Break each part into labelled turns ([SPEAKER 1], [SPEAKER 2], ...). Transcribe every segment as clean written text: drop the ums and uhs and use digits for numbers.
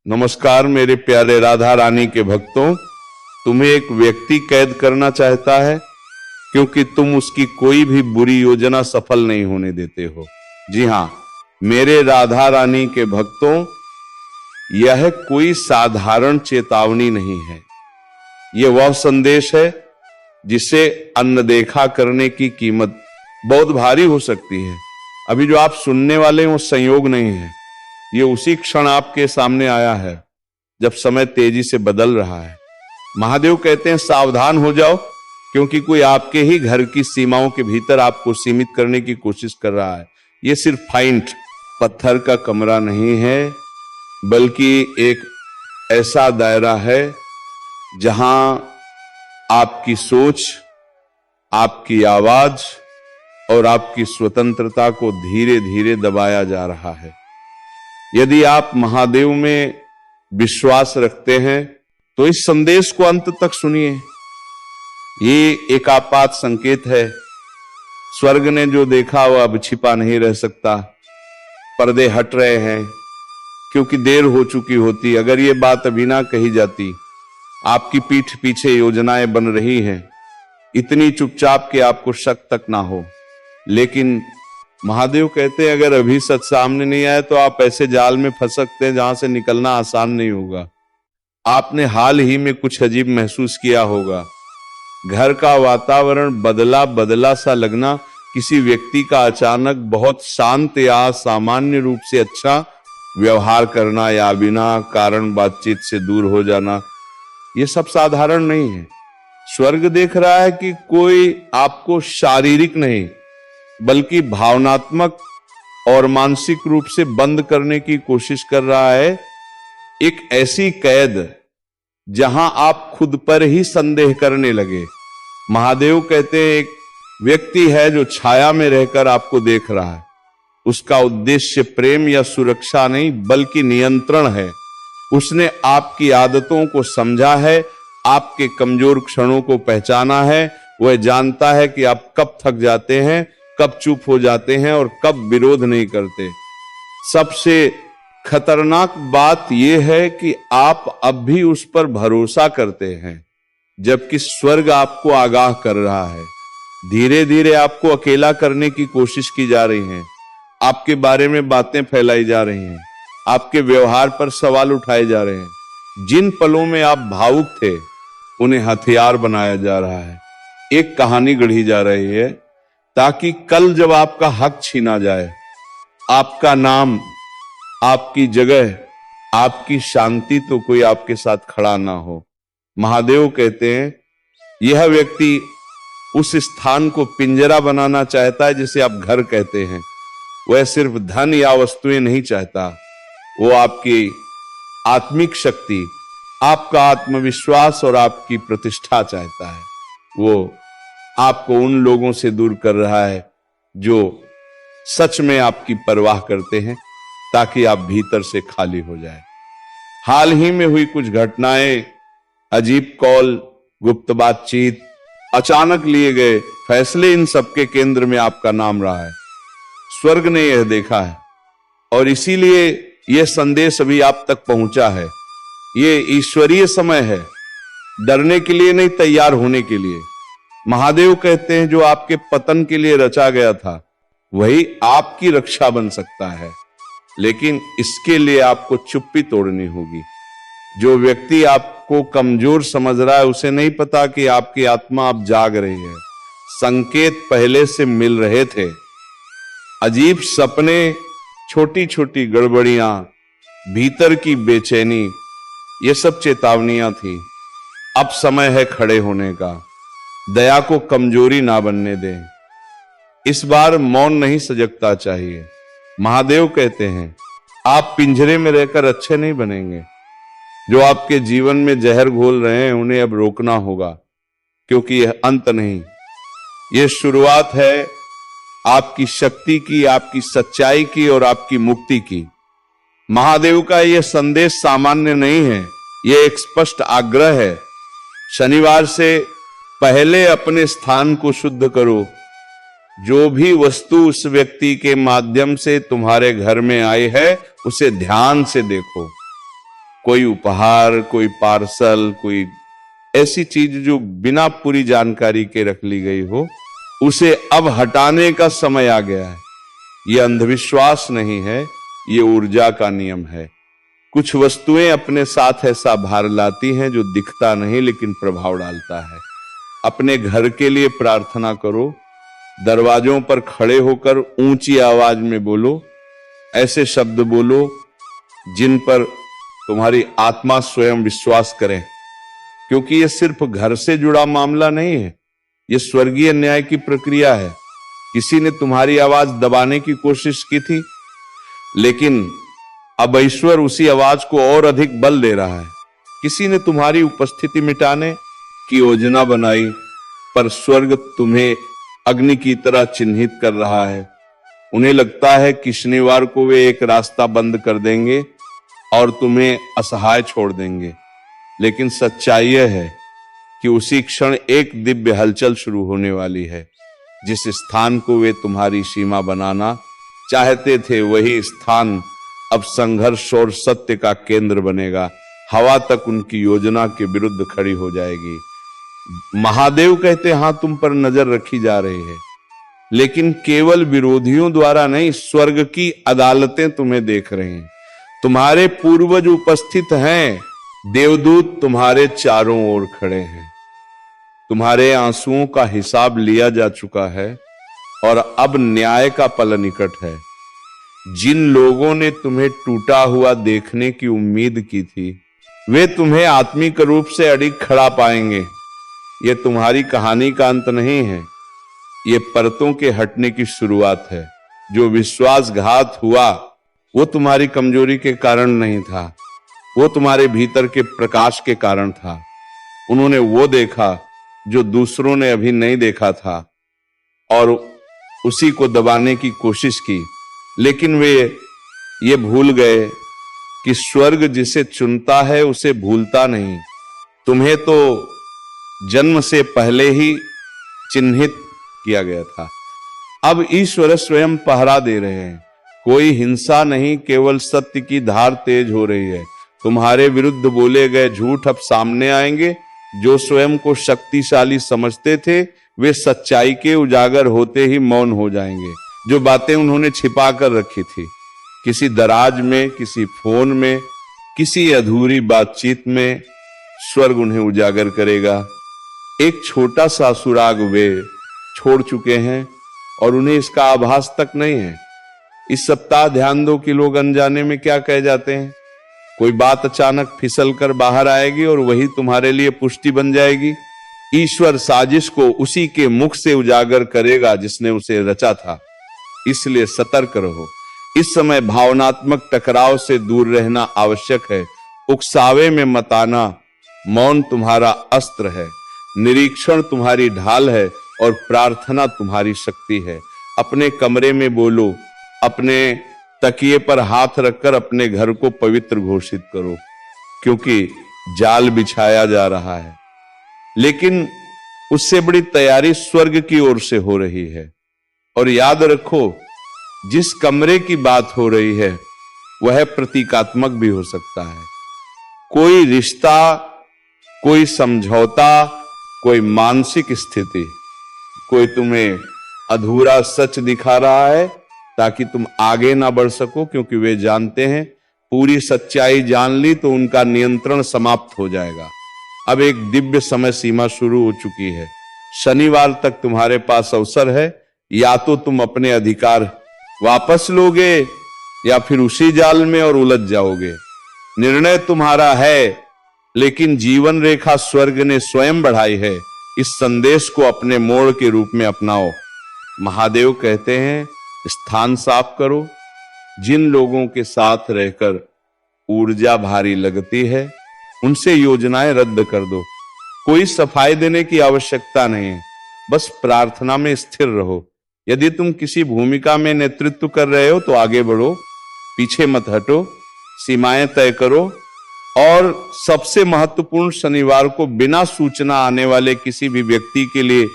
[SPEAKER 1] नमस्कार मेरे प्यारे राधा रानी के भक्तों, तुम्हें एक व्यक्ति कैद करना चाहता है क्योंकि तुम उसकी कोई भी बुरी योजना सफल नहीं होने देते हो। जी हां मेरे राधा रानी के भक्तों, यह कोई साधारण चेतावनी नहीं है। यह वह संदेश है जिसे अनदेखा करने की कीमत बहुत भारी हो सकती है। अभी जो आप सुनने वाले हैं वो संयोग नहीं है, ये उसी क्षण आपके सामने आया है जब समय तेजी से बदल रहा है। महादेव कहते हैं सावधान हो जाओ, क्योंकि कोई आपके ही घर की सीमाओं के भीतर आपको सीमित करने की कोशिश कर रहा है। ये सिर्फ फाइंट पत्थर का कमरा नहीं है, बल्कि एक ऐसा दायरा है जहां आपकी सोच, आपकी आवाज और आपकी स्वतंत्रता को धीरे धीरे दबाया जा रहा है। यदि आप महादेव में विश्वास रखते हैं तो इस संदेश को अंत तक सुनिए। ये एक आपात संकेत है। स्वर्ग ने जो देखा वह अब छिपा नहीं रह सकता। पर्दे हट रहे हैं क्योंकि देर हो चुकी होती। अगर ये बात अभी ना कही जाती, आपकी पीठ पीछे योजनाएं बन रही हैं, इतनी चुपचाप कि आपको शक तक ना हो। लेकिन महादेव कहते हैं अगर अभी सच सामने नहीं आए तो आप ऐसे जाल में फंस सकते हैं जहां से निकलना आसान नहीं होगा। आपने हाल ही में कुछ अजीब महसूस किया होगा। घर का वातावरण बदला बदला सा लगना, किसी व्यक्ति का अचानक बहुत शांत या सामान्य रूप से अच्छा व्यवहार करना या बिना कारण बातचीत से दूर हो जाना, यह सब साधारण नहीं है। स्वर्ग देख रहा है कि कोई आपको शारीरिक नहीं बल्कि भावनात्मक और मानसिक रूप से बंद करने की कोशिश कर रहा है। एक ऐसी कैद जहां आप खुद पर ही संदेह करने लगे। महादेव कहते हैं एक व्यक्ति है जो छाया में रहकर आपको देख रहा है। उसका उद्देश्य प्रेम या सुरक्षा नहीं बल्कि नियंत्रण है। उसने आपकी आदतों को समझा है, आपके कमजोर क्षणों को पहचाना है। वह जानता है कि आप कब थक जाते हैं, कब चुप हो जाते हैं और कब विरोध नहीं करते। सबसे खतरनाक बात यह है कि आप अब भी उस पर भरोसा करते हैं, जबकि स्वर्ग आपको आगाह कर रहा है। धीरे धीरे आपको अकेला करने की कोशिश की जा रही है। आपके बारे में बातें फैलाई जा रही हैं, आपके व्यवहार पर सवाल उठाए जा रहे हैं। जिन पलों में आप भावुक थे उन्हें हथियार बनाया जा रहा है। एक कहानी गढ़ी जा रही है ताकि कल जब आपका हक छीना जाए, आपका नाम, आपकी जगह, आपकी शांति तो कोई आपके साथ खड़ा ना हो। महादेव कहते हैं यह व्यक्ति उस स्थान को पिंजरा बनाना चाहता है जिसे आप घर कहते हैं। वह सिर्फ धन या वस्तुएं नहीं चाहता, वो आपकी आत्मिक शक्ति, आपका आत्मविश्वास और आपकी प्रतिष्ठा चाहता है। वो आपको उन लोगों से दूर कर रहा है जो सच में आपकी परवाह करते हैं, ताकि आप भीतर से खाली हो जाए। हाल ही में हुई कुछ घटनाएं, अजीब कॉल, गुप्त बातचीत, अचानक लिए गए फैसले, इन सबके केंद्र में आपका नाम रहा है। स्वर्ग ने यह देखा है और इसीलिए यह संदेश अभी आप तक पहुंचा है। यह ईश्वरीय समय है, डरने के लिए नहीं, तैयार होने के लिए। महादेव कहते हैं जो आपके पतन के लिए रचा गया था वही आपकी रक्षा बन सकता है, लेकिन इसके लिए आपको चुप्पी तोड़नी होगी। जो व्यक्ति आपको कमजोर समझ रहा है उसे नहीं पता कि आपकी आत्मा अब जाग रही है। संकेत पहले से मिल रहे थे। अजीब सपने, छोटी छोटी गड़बड़ियां, भीतर की बेचैनी, ये सब चेतावनियां थी। अब समय है खड़े होने का। दया को कमजोरी ना बनने दें। इस बार मौन नहीं, सजगता चाहिए। महादेव कहते हैं आप पिंजरे में रहकर अच्छे नहीं बनेंगे। जो आपके जीवन में जहर घोल रहे हैं उन्हें अब रोकना होगा, क्योंकि यह अंत नहीं, यह शुरुआत है आपकी शक्ति की, आपकी सच्चाई की और आपकी मुक्ति की। महादेव का यह संदेश सामान्य नहीं है, यह एक स्पष्ट आग्रह है। शनिवार से पहले अपने स्थान को शुद्ध करो। जो भी वस्तु उस व्यक्ति के माध्यम से तुम्हारे घर में आई है उसे ध्यान से देखो। कोई उपहार, कोई पार्सल, कोई ऐसी चीज जो बिना पूरी जानकारी के रख ली गई हो, उसे अब हटाने का समय आ गया है। ये अंधविश्वास नहीं है, ये ऊर्जा का नियम है। कुछ वस्तुएं अपने साथ ऐसा भार लाती हैं जो दिखता नहीं लेकिन प्रभाव डालता है। अपने घर के लिए प्रार्थना करो, दरवाजों पर खड़े होकर ऊंची आवाज में बोलो, ऐसे शब्द बोलो जिन पर तुम्हारी आत्मा स्वयं विश्वास करे, क्योंकि यह सिर्फ घर से जुड़ा मामला नहीं है, यह स्वर्गीय न्याय की प्रक्रिया है। किसी ने तुम्हारी आवाज दबाने की कोशिश की थी, लेकिन अब ईश्वर उसी आवाज को और अधिक बल दे रहा है। किसी ने तुम्हारी उपस्थिति मिटाने की योजना बनाई, पर स्वर्ग तुम्हें अग्नि की तरह चिन्हित कर रहा है। उन्हें लगता है कि शनिवार को वे एक रास्ता बंद कर देंगे और तुम्हें असहाय छोड़ देंगे, लेकिन सच्चाई यह है कि उसी क्षण एक दिव्य हलचल शुरू होने वाली है। जिस स्थान को वे तुम्हारी सीमा बनाना चाहते थे, वही स्थान अब संघर्ष और सत्य का केंद्र बनेगा। हवा तक उनकी योजना के विरुद्ध खड़ी हो जाएगी। महादेव कहते, हां तुम पर नजर रखी जा रही है, लेकिन केवल विरोधियों द्वारा नहीं, स्वर्ग की अदालतें तुम्हें देख रही हैं। तुम्हारे पूर्वज उपस्थित हैं, देवदूत तुम्हारे चारों ओर खड़े हैं। तुम्हारे आंसुओं का हिसाब लिया जा चुका है और अब न्याय का पल निकट है। जिन लोगों ने तुम्हें टूटा हुआ देखने की उम्मीद की थी, वे तुम्हें आत्मिक रूप से अडिग खड़ा पाएंगे। यह तुम्हारी कहानी का अंत नहीं है, ये परतों के हटने की शुरुआत है। जो विश्वासघात हुआ वो तुम्हारी कमजोरी के कारण नहीं था, वो तुम्हारे भीतर के प्रकाश के कारण था। उन्होंने वो देखा जो दूसरों ने अभी नहीं देखा था और उसी को दबाने की कोशिश की, लेकिन वे ये भूल गए कि स्वर्ग जिसे चुनता है उसे भूलता नहीं। तुम्हें तो जन्म से पहले ही चिन्हित किया गया था। अब ईश्वर स्वयं पहरा दे रहे हैं। कोई हिंसा नहीं, केवल सत्य की धार तेज हो रही है। तुम्हारे विरुद्ध बोले गए झूठ अब सामने आएंगे। जो स्वयं को शक्तिशाली समझते थे, वे सच्चाई के उजागर होते ही मौन हो जाएंगे। जो बातें उन्होंने छिपा कर रखी थी, किसी दराज में, किसी फोन में, किसी अधूरी बातचीत में, स्वर्ग उन्हें उजागर करेगा। एक छोटा सा सुराग वे छोड़ चुके हैं और उन्हें इसका आभास तक नहीं है। इस सप्ताह ध्यान दो कि लोग अनजाने में क्या कह जाते हैं। कोई बात अचानक फिसल कर बाहर आएगी और वही तुम्हारे लिए पुष्टि बन जाएगी। ईश्वर साजिश को उसी के मुख से उजागर करेगा जिसने उसे रचा था। इसलिए सतर्क रहो। इस समय भावनात्मक टकराव से दूर रहना आवश्यक है। उकसावे में मत आना। मौन तुम्हारा अस्त्र है, निरीक्षण तुम्हारी ढाल है और प्रार्थना तुम्हारी शक्ति है। अपने कमरे में बोलो, अपने तकिए पर हाथ रखकर अपने घर को पवित्र घोषित करो, क्योंकि जाल बिछाया जा रहा है, लेकिन उससे बड़ी तैयारी स्वर्ग की ओर से हो रही है। और याद रखो, जिस कमरे की बात हो रही है वह प्रतीकात्मक भी हो सकता है। कोई रिश्ता, कोई समझौता, कोई मानसिक स्थिति, कोई तुम्हें अधूरा सच दिखा रहा है ताकि तुम आगे ना बढ़ सको, क्योंकि वे जानते हैं पूरी सच्चाई जान ली तो उनका नियंत्रण समाप्त हो जाएगा। अब एक दिव्य समय सीमा शुरू हो चुकी है। शनिवार तक तुम्हारे पास अवसर है। या तो तुम अपने अधिकार वापस लोगे या फिर उसी जाल में और उलझ जाओगे। निर्णय तुम्हारा है, लेकिन जीवन रेखा स्वर्ग ने स्वयं बढ़ाई है। इस संदेश को अपने मोड़ के रूप में अपनाओ। महादेव कहते हैं, स्थान साफ करो। जिन लोगों के साथ रहकर ऊर्जा भारी लगती है, उनसे योजनाएं रद्द कर दो। कोई सफाई देने की आवश्यकता नहीं है, बस प्रार्थना में स्थिर रहो। यदि तुम किसी भूमिका में नेतृत्व कर रहे हो तो आगे बढ़ो, पीछे मत हटो, सीमाएं तय करो। और सबसे महत्वपूर्ण, शनिवार को बिना सूचना आने वाले किसी भी व्यक्ति के लिए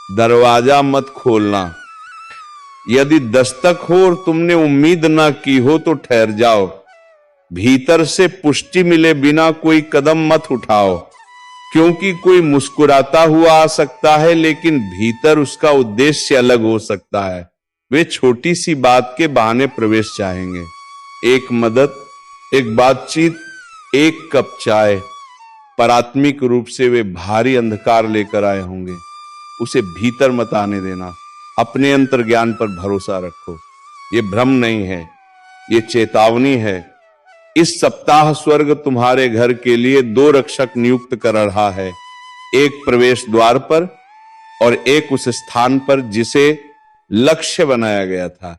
[SPEAKER 1] दरवाजा मत खोलना। यदि दस्तक हो और तुमने उम्मीद ना की हो तो ठहर जाओ। भीतर से पुष्टि मिले बिना कोई कदम मत उठाओ, क्योंकि कोई मुस्कुराता हुआ आ सकता है लेकिन भीतर उसका उद्देश्य अलग हो सकता है। वे छोटी सी बात के बहाने प्रवेश चाहेंगे, एक मदद, एक बातचीत, एक कप चाय, पर आत्मिक रूप से वे भारी अंधकार लेकर आए होंगे। उसे भीतर मत आने देना। अपने अंतर्ज्ञान पर भरोसा रखो। ये भ्रम नहीं है, ये चेतावनी है। इस सप्ताह स्वर्ग तुम्हारे घर के लिए 2 रक्षक नियुक्त कर रहा है, एक प्रवेश द्वार पर और एक उस स्थान पर जिसे लक्ष्य बनाया गया था।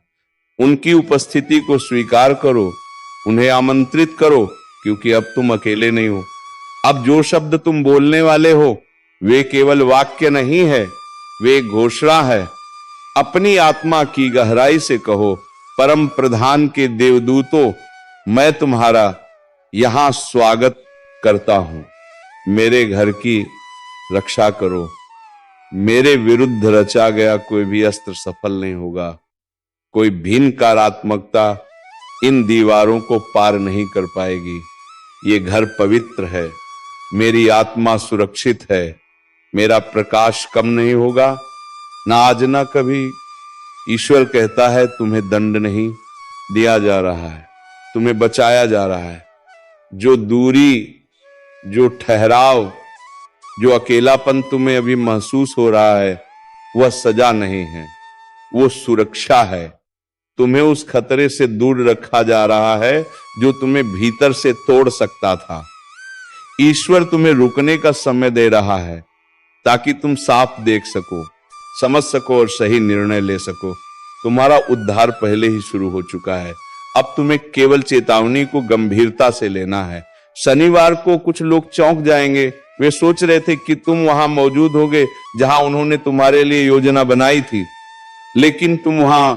[SPEAKER 1] उनकी उपस्थिति को स्वीकार करो, उन्हें आमंत्रित करो, क्योंकि अब तुम अकेले नहीं हो। अब जो शब्द तुम बोलने वाले हो वे केवल वाक्य नहीं है, वे घोषणा है। अपनी आत्मा की गहराई से कहो, परम प्रधान के देवदूतों, मैं तुम्हारा यहां स्वागत करता हूं। मेरे घर की रक्षा करो। मेरे विरुद्ध रचा गया कोई भी अस्त्र सफल नहीं होगा। कोई भी नकारात्मकता इन दीवारों को पार नहीं कर पाएगी। ये घर पवित्र है, मेरी आत्मा सुरक्षित है, मेरा प्रकाश कम नहीं होगा, ना आज ना कभी। ईश्वर कहता है तुम्हें दंड नहीं दिया जा रहा है, तुम्हें बचाया जा रहा है। जो दूरी, जो ठहराव, जो अकेलापन तुम्हें अभी महसूस हो रहा है वह सजा नहीं है, वो सुरक्षा है। तुम्हें उस खतरे से दूर रखा जा रहा है जो तुम्हें भीतर से तोड़ सकता था। ईश्वर तुम्हें रुकने का समय दे रहा है ताकि तुम साफ देख सको, समझ सको और सही निर्णय ले सको। तुम्हारा उद्धार पहले ही शुरू हो चुका है। अब तुम्हें केवल चेतावनी को गंभीरता से लेना है। शनिवार को कुछ लोग चौंक जाएंगे। वे सोच रहे थे कि तुम वहां मौजूद होगे जहां उन्होंने तुम्हारे लिए योजना बनाई थी, लेकिन तुम वहां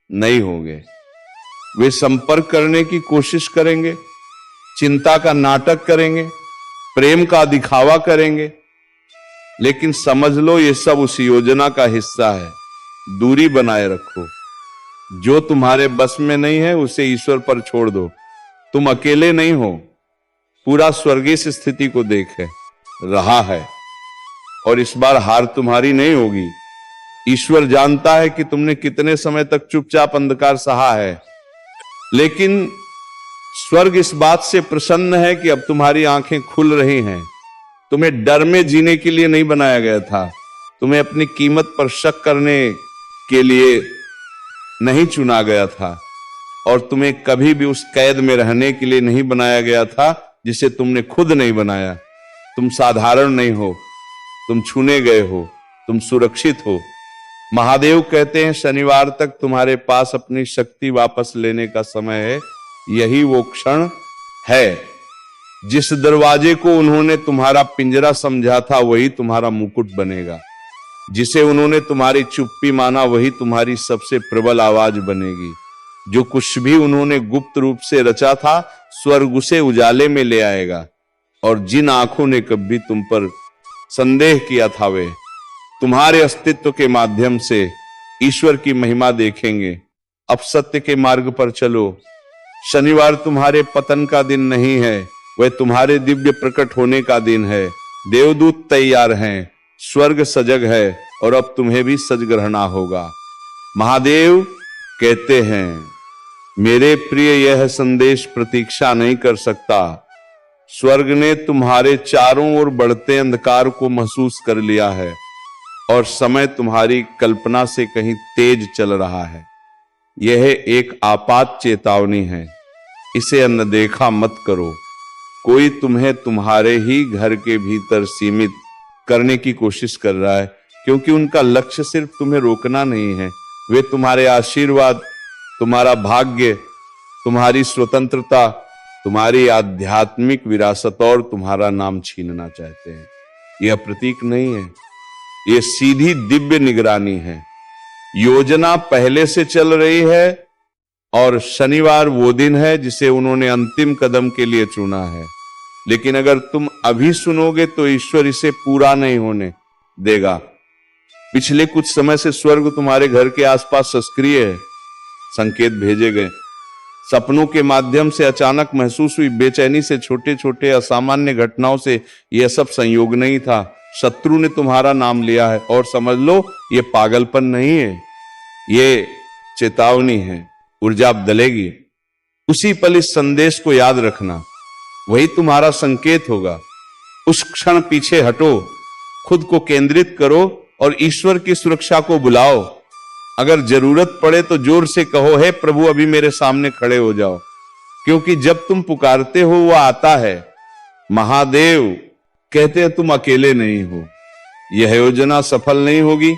[SPEAKER 1] नहीं होगे। वे संपर्क करने की कोशिश करेंगे, चिंता का नाटक करेंगे, प्रेम का दिखावा करेंगे, लेकिन समझ लो ये सब उस योजना का हिस्सा है। दूरी बनाए रखो। जो तुम्हारे बस में नहीं है उसे ईश्वर पर छोड़ दो। तुम अकेले नहीं हो। पूरा स्वर्ग इस स्थिति को देखे रहा है और इस बार हार तुम्हारी नहीं होगी। ईश्वर जानता है कि तुमने कितने समय तक चुपचाप अंधकार सहा है, लेकिन स्वर्ग इस बात से प्रसन्न है कि अब तुम्हारी आंखें खुल रही हैं। तुम्हें डर में जीने के लिए नहीं बनाया गया था। तुम्हें अपनी कीमत पर शक करने के लिए नहीं चुना गया था और तुम्हें कभी भी उस कैद में रहने के लिए नहीं बनाया गया था जिसे तुमने खुद नहीं बनाया। तुम साधारण नहीं हो, तुम चुने गए हो, तुम सुरक्षित हो। महादेव कहते हैं शनिवार तक तुम्हारे पास अपनी शक्ति वापस लेने का समय है। यही वो क्षण है। जिस दरवाजे को उन्होंने तुम्हारा पिंजरा समझा था वही तुम्हारा मुकुट बनेगा। जिसे उन्होंने तुम्हारी चुप्पी माना वही तुम्हारी सबसे प्रबल आवाज बनेगी। जो कुछ भी उन्होंने गुप्त रूप से रचा था स्वर्ग उसे उजाले में ले आएगा। और जिन आंखों ने कभी तुम पर संदेह किया था वे तुम्हारे अस्तित्व के माध्यम से ईश्वर की महिमा देखेंगे। अब सत्य के मार्ग पर चलो। शनिवार तुम्हारे पतन का दिन नहीं है, वह तुम्हारे दिव्य प्रकट होने का दिन है। देवदूत तैयार हैं, स्वर्ग सजग है और अब तुम्हें भी सजग रहना होगा। महादेव कहते हैं मेरे प्रिय, यह संदेश प्रतीक्षा नहीं कर सकता। स्वर्ग ने तुम्हारे चारों ओर बढ़ते अंधकार को महसूस कर लिया है और समय तुम्हारी कल्पना से कहीं तेज चल रहा है। यह एक आपात चेतावनी है, इसे अनदेखा मत करो। कोई तुम्हें तुम्हारे ही घर के भीतर सीमित करने की कोशिश कर रहा है, क्योंकि उनका लक्ष्य सिर्फ तुम्हें रोकना नहीं है। वे तुम्हारे आशीर्वाद, तुम्हारा भाग्य, तुम्हारी स्वतंत्रता, तुम्हारी आध्यात्मिक विरासत और तुम्हारा नाम छीनना चाहते हैं। यह प्रतीक नहीं है, यह सीधी दिव्य निगरानी है। योजना पहले से चल रही है और शनिवार वो दिन है जिसे उन्होंने अंतिम कदम के लिए चुना है। लेकिन अगर तुम अभी सुनोगे तो ईश्वर इसे पूरा नहीं होने देगा। पिछले कुछ समय से स्वर्ग तुम्हारे घर के आसपास सक्रिय है। संकेत भेजे गए, सपनों के माध्यम से अचानक महसूस हुई बेचैनी से छोटे छोटे असामान्य घटनाओं से यह सब संयोग नहीं था। शत्रु ने तुम्हारा नाम लिया है और समझ लो ये पागलपन नहीं है, ये चेतावनी है। ऊर्जा बदलेगी। उसी पल इस संदेश को याद रखना, वही तुम्हारा संकेत होगा। उस क्षण पीछे हटो, खुद को केंद्रित करो और ईश्वर की सुरक्षा को बुलाओ। अगर जरूरत पड़े तो जोर से कहो, हे प्रभु अभी मेरे सामने खड़े हो जाओ, क्योंकि जब तुम पुकारते हो वो आता है। महादेव कहते हैं तुम अकेले नहीं हो। यह योजना सफल नहीं होगी,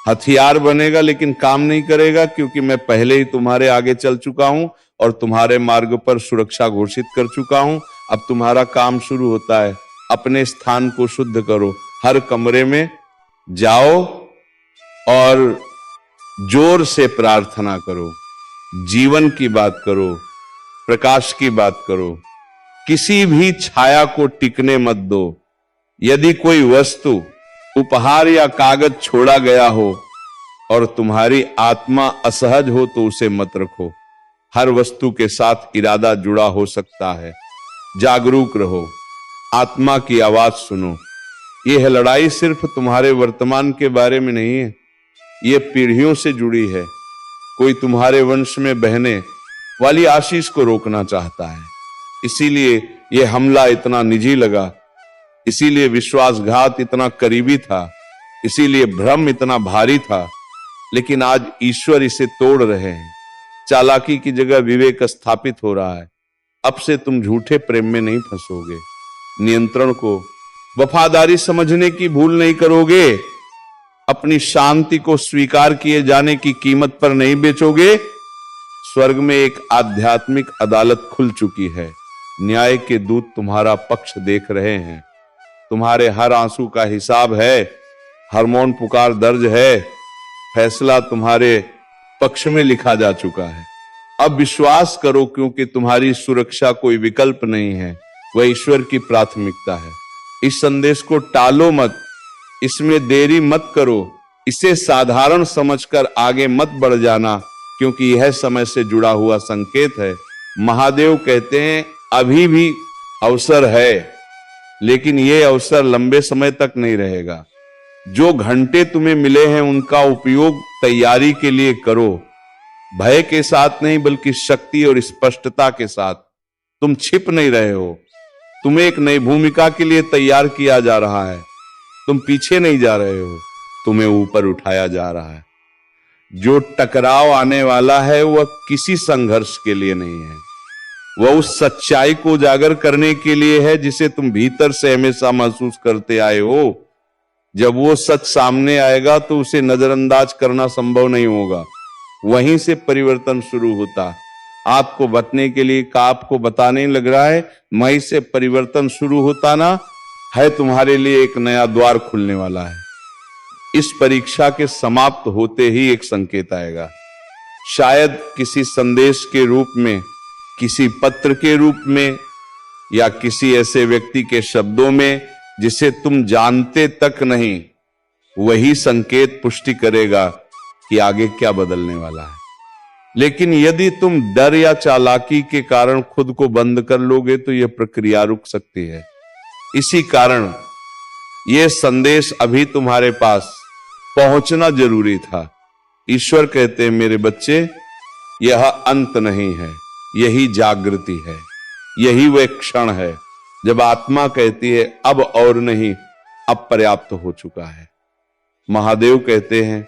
[SPEAKER 1] हथियार बनेगा लेकिन काम नहीं करेगा, क्योंकि मैं पहले ही तुम्हारे आगे चल चुका हूं और तुम्हारे मार्ग पर सुरक्षा घोषित कर चुका हूं। अब तुम्हारा काम शुरू होता है। अपने स्थान को शुद्ध करो, हर कमरे में जाओ और जोर से प्रार्थना करो, जीवन की बात करो, प्रकाश की बात करो। किसी भी छाया को टिकने मत दो। यदि कोई वस्तु, उपहार या कागज छोड़ा गया हो और तुम्हारी आत्मा असहज हो तो उसे मत रखो। हर वस्तु के साथ इरादा जुड़ा हो सकता है। जागरूक रहो, आत्मा की आवाज सुनो। यह लड़ाई सिर्फ तुम्हारे वर्तमान के बारे में नहीं है, ये पीढ़ियों से जुड़ी है। कोई तुम्हारे वंश में बहने वाली आशीष को रोकना चाहता है। इसीलिए यह हमला इतना निजी लगा, इसीलिए विश्वासघात इतना करीबी था, इसीलिए भ्रम इतना भारी था। लेकिन आज ईश्वर इसे तोड़ रहे हैं। चालाकी की जगह विवेक स्थापित हो रहा है। अब से तुम झूठे प्रेम में नहीं फंसोगे, नियंत्रण को वफादारी समझने की भूल नहीं करोगे, अपनी शांति को स्वीकार किए जाने की कीमत पर नहीं बेचोगे। स्वर्ग में एक आध्यात्मिक अदालत खुल चुकी है। न्याय के दूत तुम्हारा पक्ष देख रहे हैं। तुम्हारे हर आंसू का हिसाब है, हर मौन पुकार दर्ज है। फैसला तुम्हारे पक्ष में लिखा जा चुका है। अब विश्वास करो, क्योंकि तुम्हारी सुरक्षा कोई विकल्प नहीं है, वह ईश्वर की प्राथमिकता है। इस संदेश को टालो मत, इसमें देरी मत करो, इसे साधारण समझकर आगे मत बढ़ जाना, क्योंकि यह समय से जुड़ा हुआ संकेत है। महादेव कहते हैं अभी भी अवसर है, लेकिन यह अवसर लंबे समय तक नहीं रहेगा। जो घंटे तुम्हें मिले हैं उनका उपयोग तैयारी के लिए करो, भय के साथ नहीं बल्कि शक्ति और स्पष्टता के साथ। तुम छिप नहीं रहे हो, तुम्हें एक नई भूमिका के लिए तैयार किया जा रहा है। तुम पीछे नहीं जा रहे हो, तुम्हें ऊपर उठाया जा रहा है। जो टकराव आने वाला है वह किसी संघर्ष के लिए नहीं है, वह उस सच्चाई को उजागर करने के लिए है जिसे तुम भीतर से हमेशा महसूस करते आए हो। जब वो सच सामने आएगा तो उसे नजरअंदाज करना संभव नहीं होगा। वहीं से परिवर्तन शुरू होता। आपको बतने के लिए आपको बताने लग रहा है, वहीं से परिवर्तन शुरू होता ना है। तुम्हारे लिए एक नया द्वार खुलने वाला है। इस परीक्षा के समाप्त होते ही एक संकेत आएगा, शायद किसी संदेश के रूप में, किसी पत्र के रूप में, या किसी ऐसे व्यक्ति के शब्दों में जिसे तुम जानते तक नहीं। वही संकेत पुष्टि करेगा कि आगे क्या बदलने वाला है। लेकिन यदि तुम डर या चालाकी के कारण खुद को बंद कर लोगे तो यह प्रक्रिया रुक सकती है। इसी कारण यह संदेश अभी तुम्हारे पास पहुंचना जरूरी था। ईश्वर कहते हैं मेरे बच्चे, यह अंत नहीं है, यही जागृति है, यही वह क्षण है जब आत्मा कहती है अब और नहीं, अब पर्याप्त हो चुका है। महादेव कहते हैं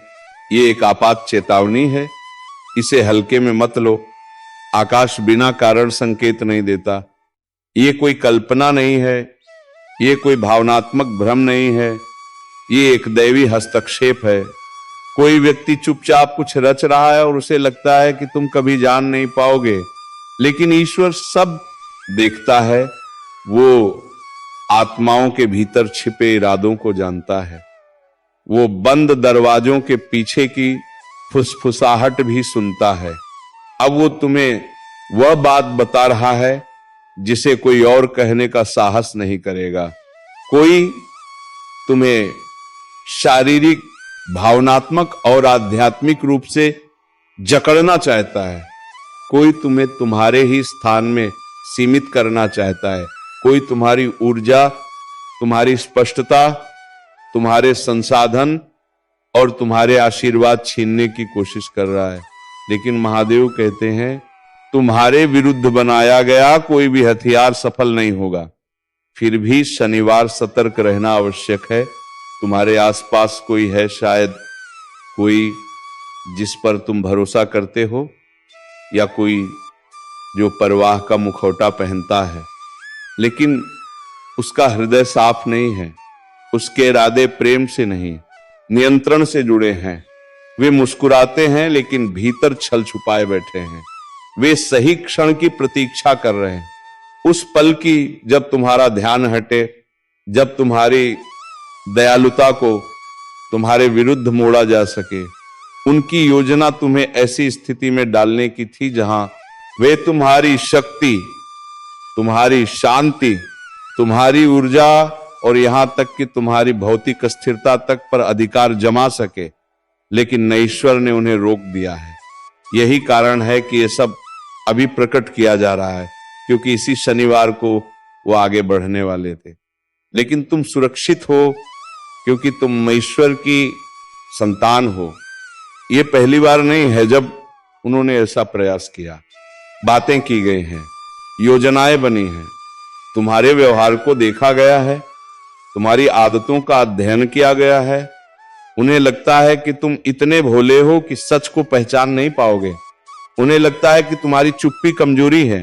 [SPEAKER 1] ये एक आपात चेतावनी है, इसे हल्के में मत लो। आकाश बिना कारण संकेत नहीं देता। ये कोई कल्पना नहीं है, ये कोई भावनात्मक भ्रम नहीं है, ये एक दैवी हस्तक्षेप है। कोई व्यक्ति चुपचाप कुछ रच रहा है और उसे लगता है कि तुम कभी जान नहीं पाओगे, लेकिन ईश्वर सब देखता है। वो आत्माओं के भीतर छिपे इरादों को जानता है। वो बंद दरवाजों के पीछे की फुसफुसाहट भी सुनता है। अब वो तुम्हें वह बात बता रहा है जिसे कोई और कहने का साहस नहीं करेगा। कोई तुम्हें शारीरिक, भावनात्मक और आध्यात्मिक रूप से जकड़ना चाहता है, कोई तुम्हें तुम्हारे ही स्थान में सीमित करना चाहता है, कोई तुम्हारी ऊर्जा, तुम्हारी स्पष्टता, तुम्हारे संसाधन और तुम्हारे आशीर्वाद छीनने की कोशिश कर रहा है। लेकिन महादेव कहते हैं तुम्हारे विरुद्ध बनाया गया कोई भी हथियार सफल नहीं होगा। फिर भी शनिवार सतर्क रहना आवश्यक है। तुम्हारे आसपास कोई है, शायद कोई जिस पर तुम भरोसा करते हो, या कोई जो परवाह का मुखौटा पहनता है, लेकिन उसका हृदय साफ नहीं है, उसके इरादे प्रेम से नहीं, नियंत्रण से जुड़े हैं। वे मुस्कुराते हैं लेकिन भीतर छल छुपाए बैठे हैं। वे सही क्षण की प्रतीक्षा कर रहे हैं, उस पल की जब तुम्हारा ध्यान हटे, जब तुम्हारी दयालुता को तुम्हारे विरुद्ध मोड़ा जा सके। उनकी योजना तुम्हें ऐसी स्थिति में डालने की थी जहां वे तुम्हारी शक्ति, तुम्हारी शांति, तुम्हारी ऊर्जा और यहां तक कि तुम्हारी भौतिक स्थिरता तक पर अधिकार जमा सके, लेकिन ईश्वर ने उन्हें रोक दिया है। यही कारण है कि ये सब अभी प्रकट किया जा रहा है, क्योंकि इसी शनिवार को वो आगे बढ़ने वाले थे। लेकिन तुम सुरक्षित हो क्योंकि तुम ईश्वर की संतान हो। ये पहली बार नहीं है जब उन्होंने ऐसा प्रयास किया। बातें की गई हैं, योजनाएं बनी हैं, तुम्हारे व्यवहार को देखा गया है, तुम्हारी आदतों का अध्ययन किया गया है। उन्हें लगता है कि तुम इतने भोले हो कि सच को पहचान नहीं पाओगे। उन्हें लगता है कि तुम्हारी चुप्पी कमजोरी है,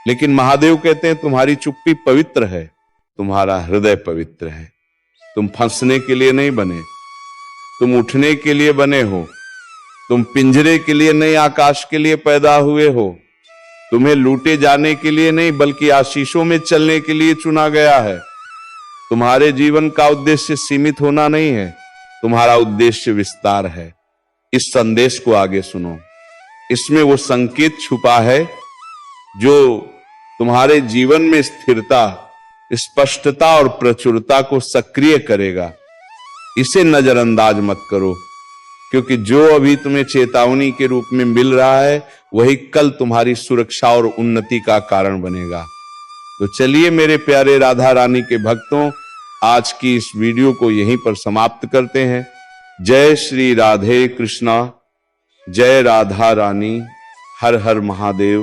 [SPEAKER 1] लेकिन महादेव कहते हैं तुम्हारी चुप्पी पवित्र है, तुम्हारा हृदय पवित्र है। तुम फंसने के लिए नहीं बने, तुम उठने के लिए बने हो। तुम पिंजरे के लिए नहीं, आकाश के लिए पैदा हुए हो। तुम्हें लूटे जाने के लिए नहीं, बल्कि आशीषों में चलने के लिए चुना गया है। तुम्हारे जीवन का उद्देश्य सीमित होना नहीं है, तुम्हारा उद्देश्य विस्तार है। इस संदेश को आगे सुनो। इसमें वो संकेत छुपा है जो तुम्हारे जीवन में स्थिरता, स्पष्टता और प्रचुरता को सक्रिय करेगा। इसे नजरअंदाज मत करो, क्योंकि जो अभी तुम्हें चेतावनी के रूप में मिल रहा है वही कल तुम्हारी सुरक्षा और उन्नति का कारण बनेगा। तो चलिए मेरे प्यारे राधा रानी के भक्तों, आज की इस वीडियो को यहीं पर समाप्त करते हैं। जय श्री राधे कृष्णा, जय राधा रानी, हर हर महादेव।